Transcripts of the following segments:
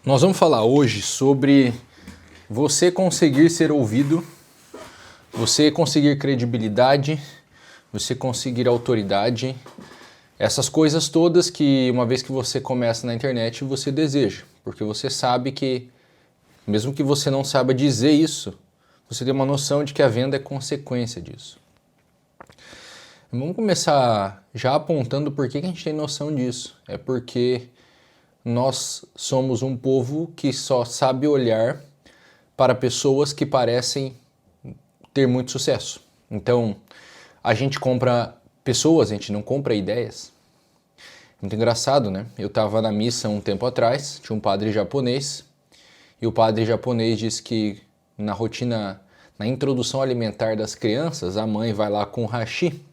Nós vamos falar hoje sobre você conseguir ser ouvido, você conseguir credibilidade, você conseguir autoridade, essas coisas todas que uma vez que você começa na internet você deseja, porque você sabe que, mesmo que você não saiba dizer isso, você tem uma noção de que a venda é consequência disso. Vamos começar já apontando por que a gente tem noção disso. É porque nós somos um povo que só sabe olhar para pessoas que parecem ter muito sucesso. Então, a gente compra pessoas, a gente não compra ideias. Muito engraçado, né? Eu estava na missa um tempo atrás, tinha um padre japonês, e o padre japonês disse que na rotina, na introdução alimentar das crianças, a mãe vai lá com hashi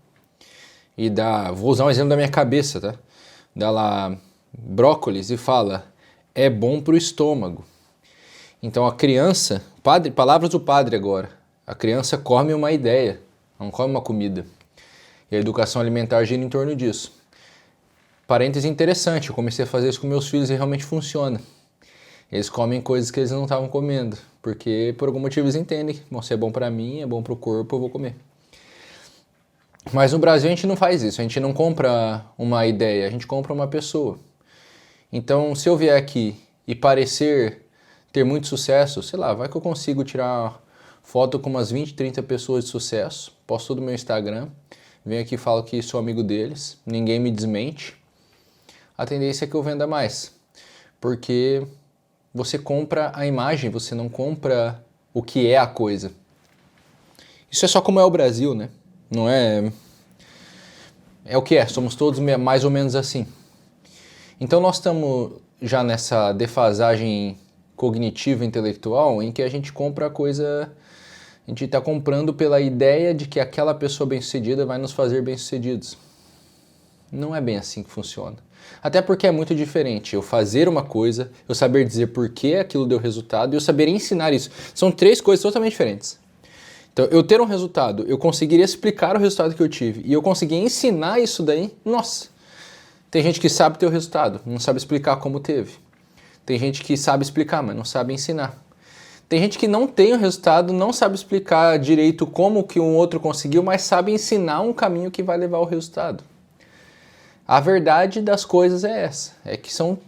e dá, vou usar um exemplo da minha cabeça, tá? Dá lá brócolis e fala, é bom pro estômago. Então a criança, padre, palavras do padre agora, a criança come uma ideia, não come uma comida. E a educação alimentar gira em torno disso. Parêntese interessante, eu comecei a fazer isso com meus filhos e realmente funciona. Eles comem coisas que eles não estavam comendo, porque por algum motivo eles entendem, bom, se é bom pra mim, é bom pro corpo, eu vou comer. Mas no Brasil a gente não faz isso, a gente não compra uma ideia, a gente compra uma pessoa. Então, se eu vier aqui e parecer ter muito sucesso, sei lá, vai que eu consigo tirar foto com umas 20, 30 pessoas de sucesso, posto no meu Instagram, venho aqui e falo que sou amigo deles, ninguém me desmente, a tendência é que eu venda mais, porque você compra a imagem, você não compra o que é a coisa. Isso é só como é o Brasil, né? Não é... É o que é, somos todos mais ou menos assim. Então nós estamos já nessa defasagem cognitiva intelectual em que a gente compra a coisa, a gente está comprando pela ideia de que aquela pessoa bem-sucedida vai nos fazer bem-sucedidos. Não é bem assim que funciona. Até porque é muito diferente eu fazer uma coisa, eu saber dizer por que aquilo deu resultado e eu saber ensinar isso. São três coisas totalmente diferentes. Então, eu ter um resultado, eu conseguiria explicar o resultado que eu tive e eu conseguir ensinar isso daí, nossa! Tem gente que sabe ter o resultado, não sabe explicar como teve. Tem gente que sabe explicar, mas não sabe ensinar. Tem gente que não tem o resultado, não sabe explicar direito como que um outro conseguiu, mas sabe ensinar um caminho que vai levar ao resultado. A verdade das coisas é essa, é que são,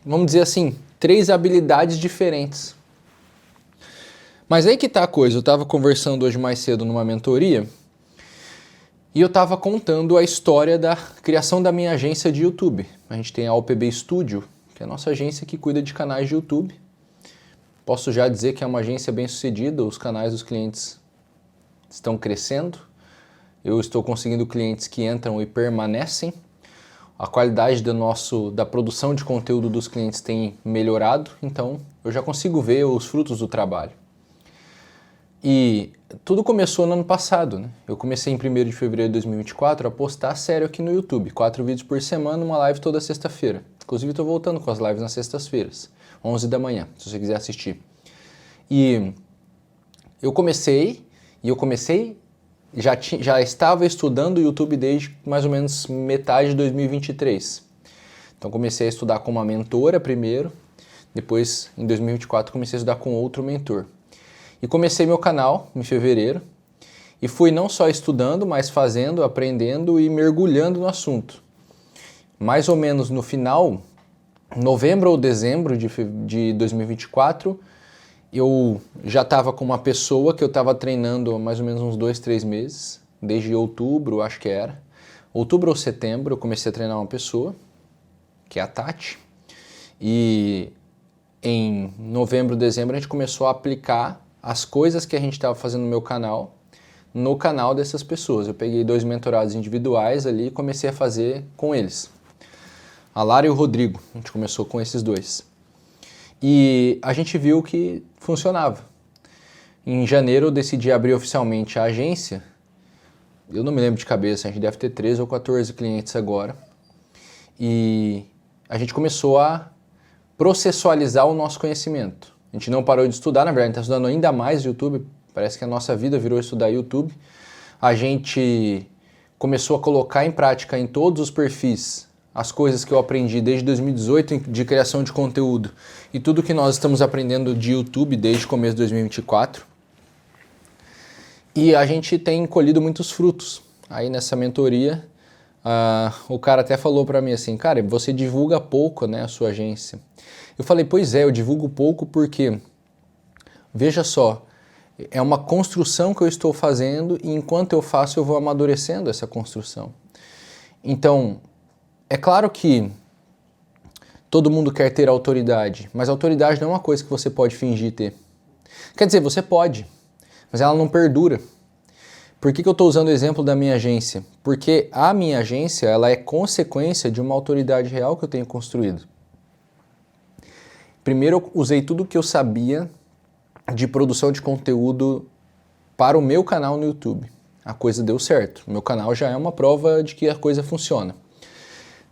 vamos dizer assim, três habilidades diferentes. Mas aí que tá a coisa, eu estava conversando hoje mais cedo numa mentoria e eu estava contando a história da criação da minha agência de YouTube. A gente tem a OPB Studio, que é a nossa agência que cuida de canais de YouTube. Posso já dizer que é uma agência bem sucedida, os canais dos clientes estão crescendo, eu estou conseguindo clientes que entram e permanecem, a qualidade da produção de conteúdo dos clientes tem melhorado, então eu já consigo ver os frutos do trabalho. E tudo começou no ano passado, né? Eu comecei em 1º de fevereiro de 2024 a postar sério aqui no YouTube, 4 vídeos por semana, uma live toda sexta-feira. Inclusive estou voltando com as lives nas sextas-feiras, 11 da manhã, se você quiser assistir. E eu comecei, já estava estudando o YouTube desde mais ou menos metade de 2023. Então comecei a estudar com uma mentora primeiro, depois em 2024 comecei a estudar com outro mentor. E comecei meu canal em fevereiro e fui não só estudando, mas fazendo, aprendendo e mergulhando no assunto. Mais ou menos no final, novembro ou dezembro de 2024, eu já estava com uma pessoa que eu estava treinando há mais ou menos uns 2, 3 meses, desde outubro, acho que era. Outubro ou setembro eu comecei a treinar uma pessoa, que é a Tati, e em novembro, dezembro a gente começou a aplicar as coisas que a gente estava fazendo no meu canal, no canal dessas pessoas. Eu peguei 2 mentorados individuais ali e comecei a fazer com eles. A Lara e o Rodrigo, a gente começou com esses 2. E a gente viu que funcionava. Em janeiro eu decidi abrir oficialmente a agência. Eu não me lembro de cabeça, a gente deve ter 13 ou 14 clientes agora. E a gente começou a processualizar o nosso conhecimento. A gente não parou de estudar, na verdade, a gente está estudando ainda mais YouTube, parece que a nossa vida virou estudar YouTube. A gente começou a colocar em prática em todos os perfis as coisas que eu aprendi desde 2018 de criação de conteúdo e tudo que nós estamos aprendendo de YouTube desde o começo de 2024. E a gente tem colhido muitos frutos. Aí nessa mentoria, o cara até falou para mim assim, cara, você divulga pouco, né, a sua agência. Eu falei, pois é, eu divulgo pouco porque, veja só, é uma construção que eu estou fazendo e enquanto eu faço eu vou amadurecendo essa construção. Então, é claro que todo mundo quer ter autoridade, mas autoridade não é uma coisa que você pode fingir ter. Quer dizer, você pode, mas ela não perdura. Por que eu estou usando o exemplo da minha agência? Porque a minha agência ela é consequência de uma autoridade real que eu tenho construído. Primeiro eu usei tudo o que eu sabia de produção de conteúdo para o meu canal no YouTube. A coisa deu certo. O meu canal já é uma prova de que a coisa funciona.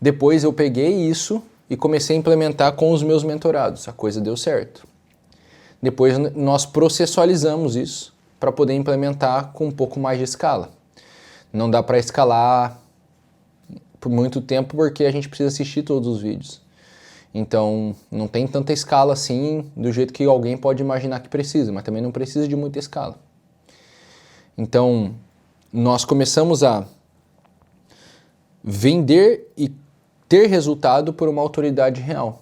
Depois eu peguei isso e comecei a implementar com os meus mentorados. A coisa deu certo. Depois nós processualizamos isso para poder implementar com um pouco mais de escala. Não dá para escalar por muito tempo porque a gente precisa assistir todos os vídeos. Então, não tem tanta escala assim, do jeito que alguém pode imaginar que precisa, mas também não precisa de muita escala. Então, nós começamos a vender e ter resultado por uma autoridade real.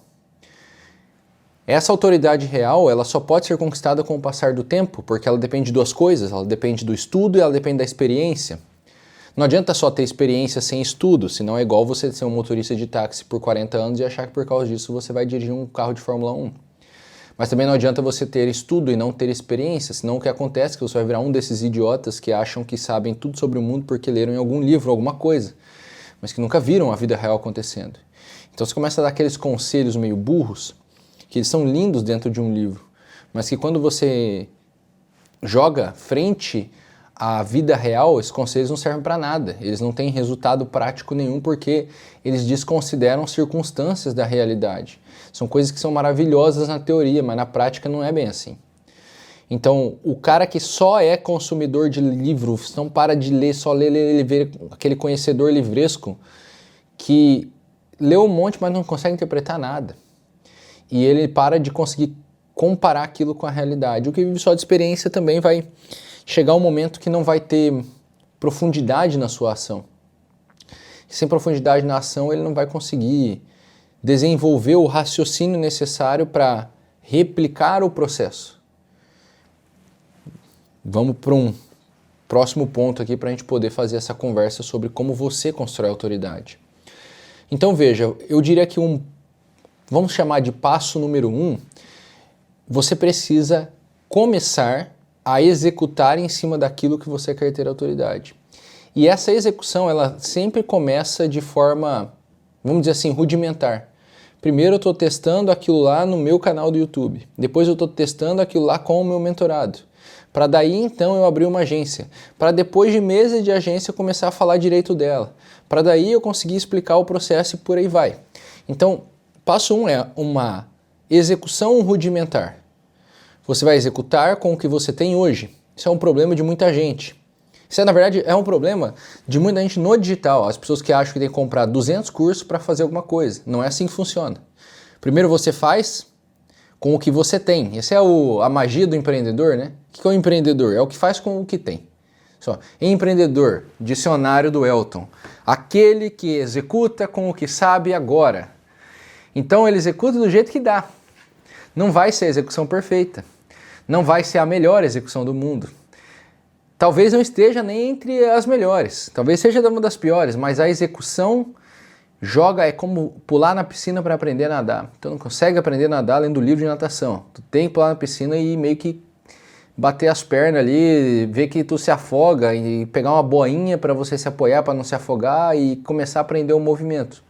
Essa autoridade real, ela só pode ser conquistada com o passar do tempo, porque ela depende de duas coisas, ela depende do estudo e ela depende da experiência. Não adianta só ter experiência sem estudo, senão é igual você ser um motorista de táxi por 40 anos e achar que por causa disso você vai dirigir um carro de Fórmula 1. Mas também não adianta você ter estudo e não ter experiência, senão o que acontece é que você vai virar um desses idiotas que acham que sabem tudo sobre o mundo porque leram em algum livro, alguma coisa, mas que nunca viram a vida real acontecendo. Então você começa a dar aqueles conselhos meio burros, que eles são lindos dentro de um livro, mas que quando você joga frente à vida real, esses conselhos não servem para nada. Eles não têm resultado prático nenhum porque eles desconsideram circunstâncias da realidade. São coisas que são maravilhosas na teoria, mas na prática não é bem assim. Então, o cara que só é consumidor de livros, não para de ler, só lê, vê aquele conhecedor livresco que leu um monte, mas não consegue interpretar nada. E ele para de conseguir comparar aquilo com a realidade. O que vive só de experiência também vai chegar um momento que não vai ter profundidade na sua ação. Sem profundidade na ação, ele não vai conseguir desenvolver o raciocínio necessário para replicar o processo. Vamos para um próximo ponto aqui para a gente poder fazer essa conversa sobre como você constrói autoridade. Então veja, eu diria que vamos chamar de passo número 1, você precisa começar a executar em cima daquilo que você quer ter autoridade. E essa execução, ela sempre começa de forma, vamos dizer assim, rudimentar. Primeiro eu estou testando aquilo lá no meu canal do YouTube. Depois eu estou testando aquilo lá com o meu mentorado. Para daí então eu abrir uma agência. Para depois de meses de agência eu começar a falar direito dela. Para daí eu conseguir explicar o processo e por aí vai. Então, passo 1 é uma execução rudimentar. Você vai executar com o que você tem hoje. Isso é um problema de muita gente. Isso, na verdade, é um problema de muita gente no digital. As pessoas que acham que tem que comprar 200 cursos para fazer alguma coisa. Não é assim que funciona. Primeiro você faz com o que você tem. Essa é a magia do empreendedor, né? O que é o empreendedor? É o que faz com o que tem. Só. Empreendedor, dicionário do Elton. Aquele que executa com o que sabe agora. Então ele executa do jeito que dá. Não vai ser a execução perfeita. Não vai ser a melhor execução do mundo. Talvez não esteja nem entre as melhores. Talvez seja uma das piores, mas a execução é como pular na piscina para aprender a nadar. Tu não consegue aprender a nadar lendo livro de natação. Tu tem que pular na piscina e meio que bater as pernas ali, ver que tu se afoga e pegar uma boinha para você se apoiar para não se afogar e começar a aprender o movimento.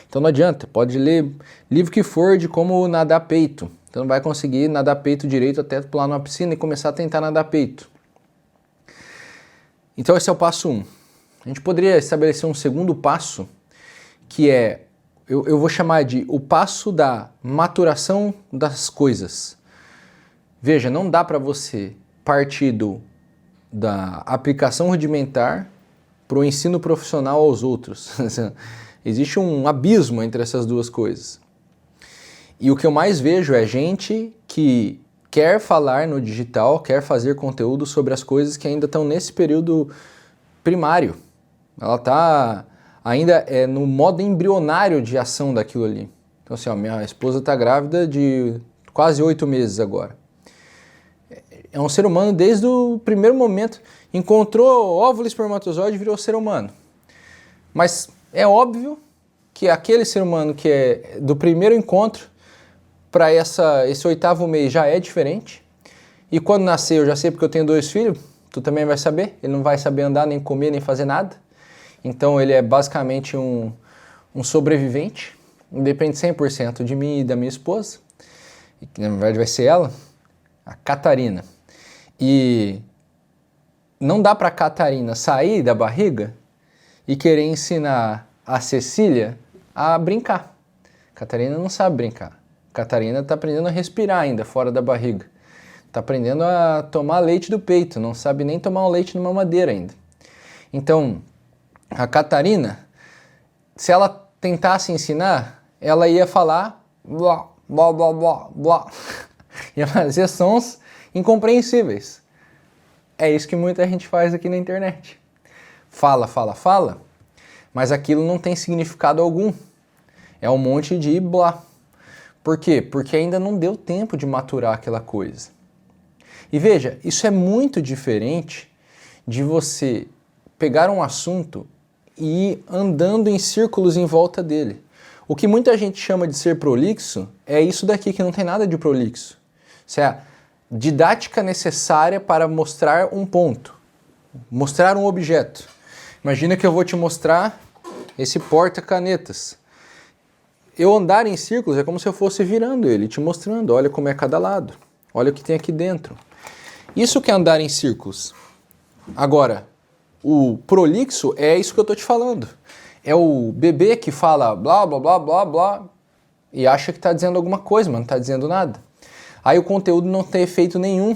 Então não adianta, pode ler livro que for de como nadar peito. Então não vai conseguir nadar peito direito até pular numa piscina e começar a tentar nadar peito. Então esse é o passo 1. A gente poderia estabelecer um segundo passo, que é, eu vou chamar de o passo da maturação das coisas. Veja, não dá para você partir da aplicação rudimentar para o ensino profissional aos outros. Existe um abismo entre essas duas coisas. E o que eu mais vejo é gente que quer falar no digital, quer fazer conteúdo sobre as coisas que ainda estão nesse período primário. Ela está ainda no modo embrionário de ação daquilo ali. Então assim, ó, minha esposa está grávida de quase 8 meses agora. É um ser humano desde o primeiro momento. Encontrou óvulo e espermatozoide e virou ser humano. Mas é óbvio que aquele ser humano que é do primeiro encontro para esse 8º mês já é diferente. E quando nascer, eu já sei porque eu tenho 2 filhos, tu também vai saber. Ele não vai saber andar, nem comer, nem fazer nada. Então ele é basicamente um sobrevivente. Depende 100% de mim e da minha esposa. Que na verdade vai ser ela, a Catarina. E não dá para a Catarina sair da barriga e querer ensinar a Cecília a brincar. A Catarina não sabe brincar. A Catarina está aprendendo a respirar ainda fora da barriga. Está aprendendo a tomar leite do peito, não sabe nem tomar o leite numa mamadeira ainda. Então, a Catarina, se ela tentasse ensinar, ela ia falar blá, blá, blá, blá, blá. Ia fazer sons incompreensíveis. É isso que muita gente faz aqui na internet. Fala, fala, fala, mas aquilo não tem significado algum. É um monte de blá. Por quê? Porque ainda não deu tempo de maturar aquela coisa. E veja, isso é muito diferente de você pegar um assunto e ir andando em círculos em volta dele. O que muita gente chama de ser prolixo é isso daqui, que não tem nada de prolixo. Isso é a didática necessária para mostrar um ponto, mostrar um objeto. Imagina que eu vou te mostrar esse porta-canetas. Eu andar em círculos é como se eu fosse virando ele, te mostrando, olha como é cada lado, olha o que tem aqui dentro. Isso que é andar em círculos. Agora, o prolixo é isso que eu estou te falando. É o bebê que fala blá, blá, blá, blá, blá e acha que está dizendo alguma coisa, mas não está dizendo nada. Aí o conteúdo não tem efeito nenhum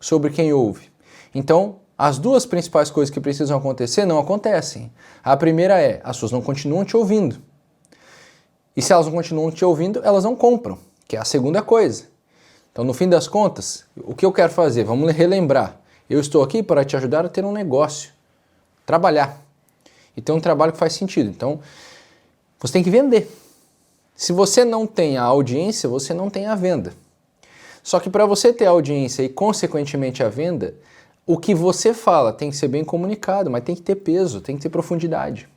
sobre quem ouve. Então, as duas principais coisas que precisam acontecer não acontecem. A primeira é, as pessoas não continuam te ouvindo. E se elas não continuam te ouvindo, elas não compram, que é a segunda coisa. Então, no fim das contas, o que eu quero fazer? Vamos relembrar. Eu estou aqui para te ajudar a ter um negócio, trabalhar. E ter um trabalho que faz sentido. Então, você tem que vender. Se você não tem a audiência, você não tem a venda. Só que para você ter a audiência e, consequentemente, a venda, o que você fala tem que ser bem comunicado, mas tem que ter peso, tem que ter profundidade.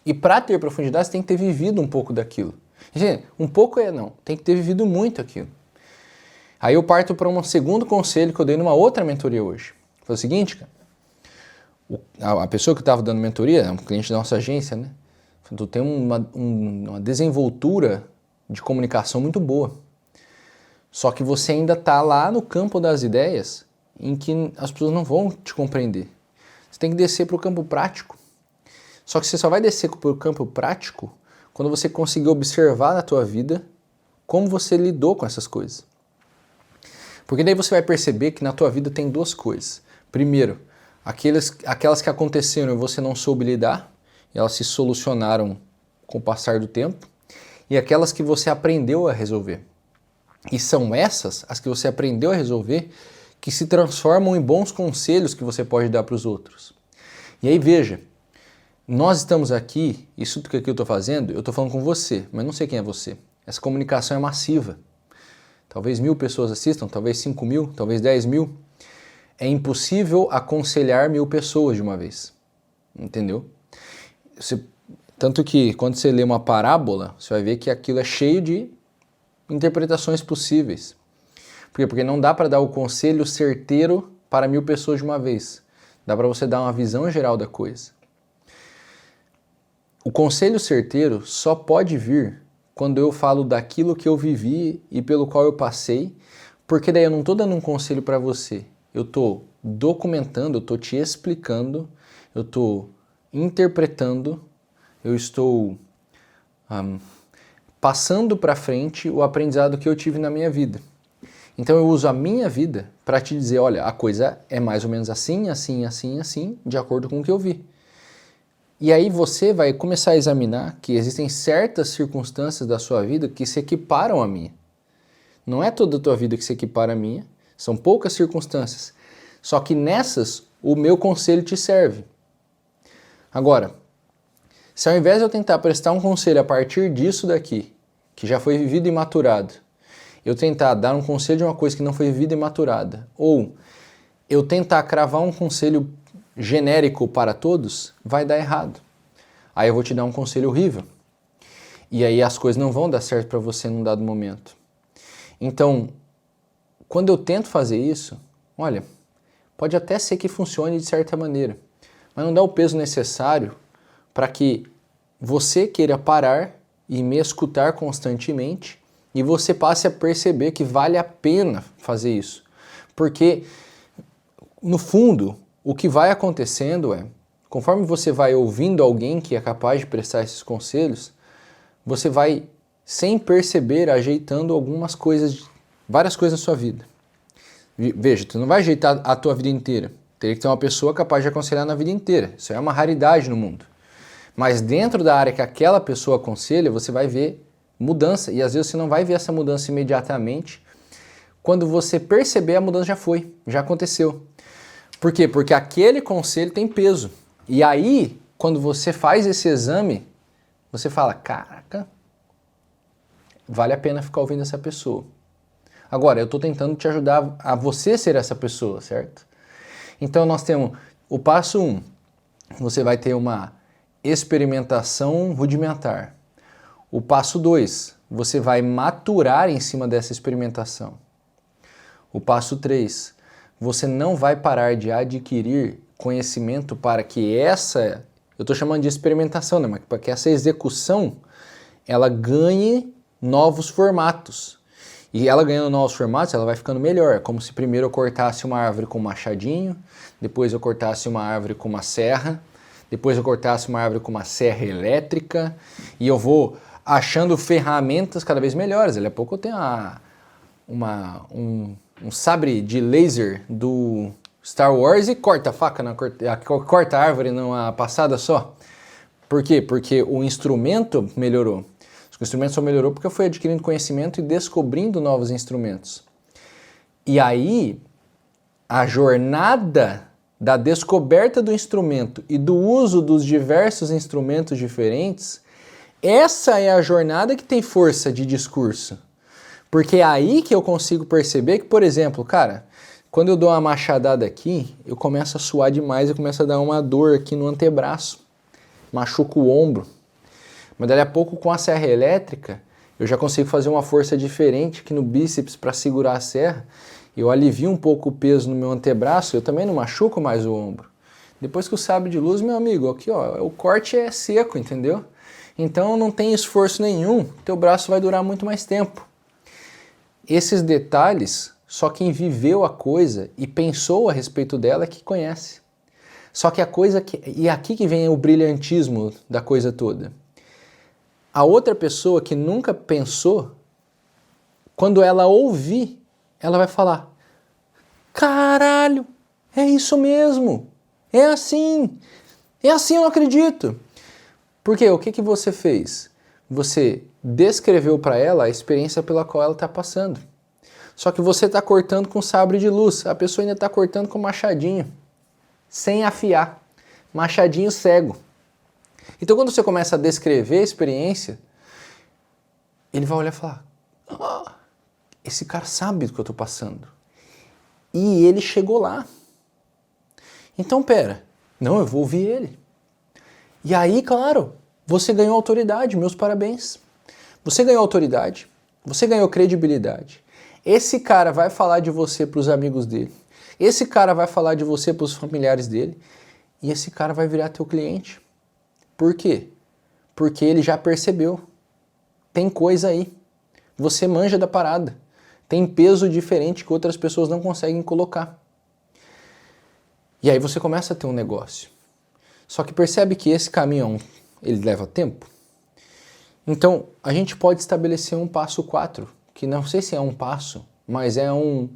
E para ter profundidade, você tem que ter vivido um pouco daquilo. Gente, um pouco não, tem que ter vivido muito aquilo. Aí eu parto para um segundo conselho que eu dei numa outra mentoria hoje. Foi o seguinte, cara. A pessoa que estava dando mentoria, é um cliente da nossa agência, né? Tu tem uma desenvoltura de comunicação muito boa. Só que você ainda está lá no campo das ideias em que as pessoas não vão te compreender. Você tem que descer para o campo prático. Só que você só vai descer para o campo prático quando você conseguir observar na tua vida como você lidou com essas coisas. Porque daí você vai perceber que na tua vida tem duas coisas. Primeiro, aquelas que aconteceram e você não soube lidar, e elas se solucionaram com o passar do tempo, e aquelas que você aprendeu a resolver. E são essas, as que você aprendeu a resolver, que se transformam em bons conselhos que você pode dar para os outros. E aí veja, nós estamos aqui, isso que eu estou fazendo, eu estou falando com você, mas não sei quem é você. Essa comunicação é massiva. Talvez 1.000 pessoas assistam, talvez 5.000, talvez 10.000. É impossível aconselhar 1.000 pessoas de uma vez. Entendeu? Tanto que quando você lê uma parábola, você vai ver que aquilo é cheio de interpretações possíveis. Por quê? Porque não dá para dar o conselho certeiro para 1.000 pessoas de uma vez. Dá para você dar uma visão geral da coisa. O conselho certeiro só pode vir quando eu falo daquilo que eu vivi e pelo qual eu passei, porque daí eu não estou dando um conselho para você. Eu estou documentando, eu estou te explicando, eu estou interpretando, eu estou passando para frente o aprendizado que eu tive na minha vida. Então eu uso a minha vida para te dizer, olha, a coisa é mais ou menos assim, assim, assim, assim, de acordo com o que eu vi. E aí você vai começar a examinar que existem certas circunstâncias da sua vida que se equiparam à minha. Não é toda a tua vida que se equipara à minha, são poucas circunstâncias. Só que nessas, o meu conselho te serve. Agora, se ao invés de eu tentar prestar um conselho a partir disso daqui, que já foi vivido e maturado, eu tentar dar um conselho de uma coisa que não foi vivida e maturada, ou eu tentar cravar um conselho genérico para todos, vai dar errado. Aí eu vou te dar um conselho horrível. E aí as coisas não vão dar certo para você num dado momento. Então, quando eu tento fazer isso, olha, pode até ser que funcione de certa maneira, mas não dá o peso necessário para que você queira parar e me escutar constantemente e você passe a perceber que vale a pena fazer isso. Porque, no fundo, o que vai acontecendo é, conforme você vai ouvindo alguém que é capaz de prestar esses conselhos, você vai, sem perceber, ajeitando algumas coisas, várias coisas na sua vida. Veja, tu não vai ajeitar a tua vida inteira. Teria que ter uma pessoa capaz de aconselhar na vida inteira. Isso é uma raridade no mundo. Mas dentro da área que aquela pessoa aconselha, você vai ver mudança. E às vezes você não vai ver essa mudança imediatamente. Quando você perceber, a mudança já foi, já aconteceu. Por quê? Porque aquele conselho tem peso. E aí, quando você faz esse exame, você fala, caraca, vale a pena ficar ouvindo essa pessoa. Agora, eu estou tentando te ajudar a você ser essa pessoa, certo? Então nós temos o passo 1, você vai ter uma experimentação rudimentar. O passo 2, você vai maturar em cima dessa experimentação. O passo 3, você não vai parar de adquirir conhecimento para que essa, eu estou chamando de experimentação, né? Mas para que essa execução, ela ganhe novos formatos. E ela ganhando novos formatos, ela vai ficando melhor. É como se primeiro eu cortasse uma árvore com um machadinho, depois eu cortasse uma árvore com uma serra, depois eu cortasse uma árvore com uma serra elétrica, e eu vou achando ferramentas cada vez melhores. Daqui a pouco eu tenho um sabre de laser do Star Wars e corta a faca, corta a árvore numa passada só. Por quê? Porque o instrumento melhorou. O instrumento só melhorou porque eu fui adquirindo conhecimento e descobrindo novos instrumentos. E aí, a jornada da descoberta do instrumento e do uso dos diversos instrumentos diferentes, essa é a jornada que tem força de discurso. Porque é aí que eu consigo perceber que, por exemplo, cara, quando eu dou uma machadada aqui, eu começo a suar demais e começo a dar uma dor aqui no antebraço, machuco o ombro. Mas daí a pouco com a serra elétrica, eu já consigo fazer uma força diferente aqui no bíceps para segurar a serra. Eu alivio um pouco o peso no meu antebraço, eu também não machuco mais o ombro. Depois que o sabre de luz, meu amigo, aqui ó, o corte é seco, entendeu? Então não tem esforço nenhum, teu braço vai durar muito mais tempo. Esses detalhes, só quem viveu a coisa e pensou a respeito dela é que conhece. Só que a coisa e aqui que vem o brilhantismo da coisa toda. A outra pessoa que nunca pensou, quando ela ouvir, ela vai falar, caralho, é isso mesmo, é assim eu não acredito. Porque o que você fez? Você descreveu para ela a experiência pela qual ela está passando. Só que você está cortando com sabre de luz, a pessoa ainda está cortando com machadinho, sem afiar, machadinho cego. Então quando você começa a descrever a experiência, ele vai olhar e falar, esse cara sabe do que eu estou passando. E ele chegou lá. Então pera, não, eu vou ouvir ele. E aí, claro, você ganhou autoridade, meus parabéns. Você ganhou autoridade, você ganhou credibilidade. Esse cara vai falar de você para os amigos dele. Esse cara vai falar de você para os familiares dele. E esse cara vai virar teu cliente. Por quê? Porque ele já percebeu. Tem coisa aí. Você manja da parada. Tem peso diferente que outras pessoas não conseguem colocar. E aí você começa a ter um negócio. Só que percebe que esse caminho, ele leva tempo. Então, a gente pode estabelecer um passo 4, que não sei se é um passo, mas é um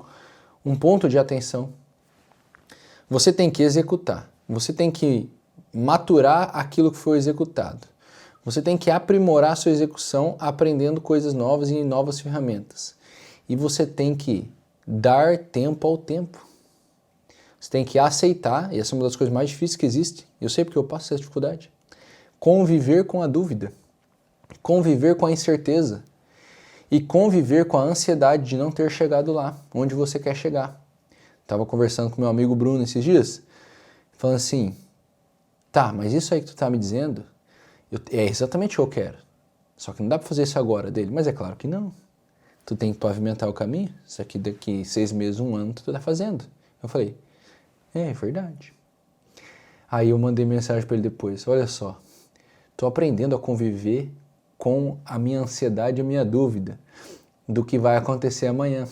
ponto de atenção. Você tem que executar. Você tem que maturar aquilo que foi executado. Você tem que aprimorar a sua execução aprendendo coisas novas e novas ferramentas. E você tem que dar tempo ao tempo. Você tem que aceitar, e essa é uma das coisas mais difíceis que existe, eu sei porque eu passo essa dificuldade, conviver com a dúvida, conviver com a incerteza e conviver com a ansiedade de não ter chegado lá, onde você quer chegar. Estava conversando com meu amigo Bruno esses dias, falando assim, tá, mas isso aí que tu tá me dizendo, é exatamente o que eu quero. Só que não dá para fazer isso agora dele, mas é claro que não. Tu tem que pavimentar o caminho, isso aqui daqui 6 meses, 1 ano, tu tá fazendo. Eu falei, é verdade. Aí eu mandei mensagem para ele depois, olha só, tô aprendendo a conviver com a minha ansiedade e a minha dúvida do que vai acontecer amanhã.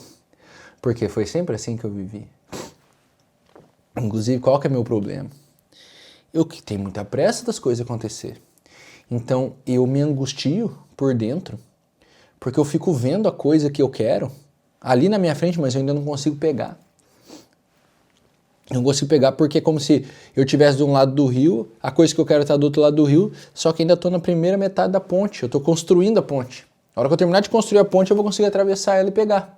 Porque foi sempre assim que eu vivi. Inclusive, qual que é meu problema? Eu que tenho muita pressa das coisas acontecer. Então, eu me angustio por dentro, porque eu fico vendo a coisa que eu quero ali na minha frente, mas eu ainda não consigo pegar. Não consigo pegar porque é como se eu estivesse de um lado do rio, a coisa que eu quero está do outro lado do rio, só que ainda estou na primeira metade da ponte, eu estou construindo a ponte. Na hora que eu terminar de construir a ponte, eu vou conseguir atravessar ela e pegar.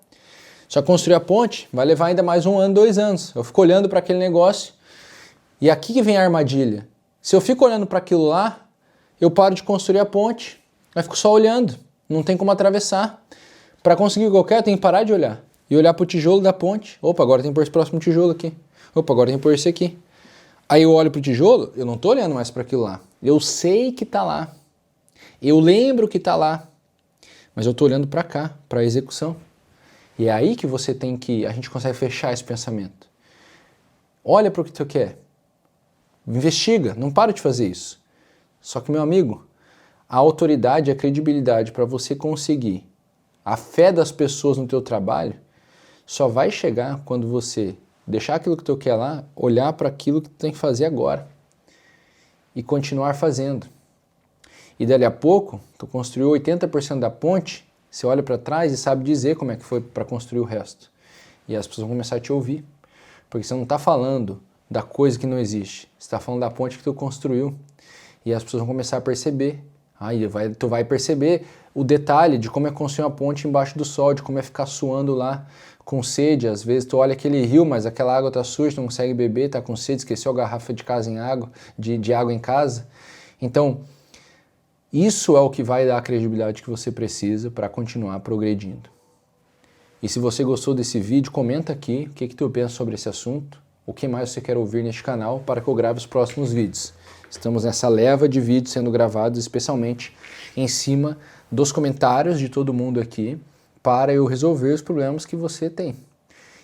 Só que construir a ponte vai levar ainda mais 1 ano, 2 anos. Eu fico olhando para aquele negócio e aqui que vem a armadilha. Se eu fico olhando para aquilo lá, eu paro de construir a ponte, eu fico só olhando, não tem como atravessar. Para conseguir o que eu quero, eu tenho que parar de olhar e olhar para o tijolo da ponte. Opa, agora tem que pôr esse próximo tijolo aqui. Opa, agora tem que pôr esse aqui. Aí eu olho pro tijolo, eu não tô olhando mais para aquilo lá. Eu sei que tá lá. Eu lembro que tá lá. Mas eu tô olhando para cá, para a execução. E é aí que você tem que, a gente consegue fechar esse pensamento. Olha para o que tu quer. Investiga, não para de fazer isso. Só que, meu amigo, a autoridade, a credibilidade para você conseguir a fé das pessoas no teu trabalho só vai chegar quando você deixar aquilo que tu quer lá, olhar para aquilo que tu tem que fazer agora e continuar fazendo. E dali a pouco, tu construiu 80% da ponte, você olha para trás e sabe dizer como é que foi para construir o resto. E as pessoas vão começar a te ouvir, porque você não está falando da coisa que não existe, você está falando da ponte que tu construiu. E as pessoas vão começar a perceber. Aí tu vai perceber o detalhe de como é construir uma ponte embaixo do sol, de como é ficar suando lá com sede. Às vezes tu olha aquele rio, mas aquela água tá suja, tu não consegue beber, tá com sede, esqueceu a garrafa de casa em água, de água em casa. Então, isso é o que vai dar a credibilidade que você precisa para continuar progredindo. E se você gostou desse vídeo, comenta aqui o que tu pensa sobre esse assunto, o que mais você quer ouvir neste canal para que eu grave os próximos vídeos. Estamos nessa leva de vídeos sendo gravados especialmente em cima dos comentários de todo mundo aqui para eu resolver os problemas que você tem.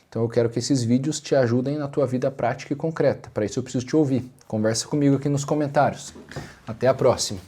Então eu quero que esses vídeos te ajudem na tua vida prática e concreta. Para isso eu preciso te ouvir. Conversa comigo aqui nos comentários. Até a próxima.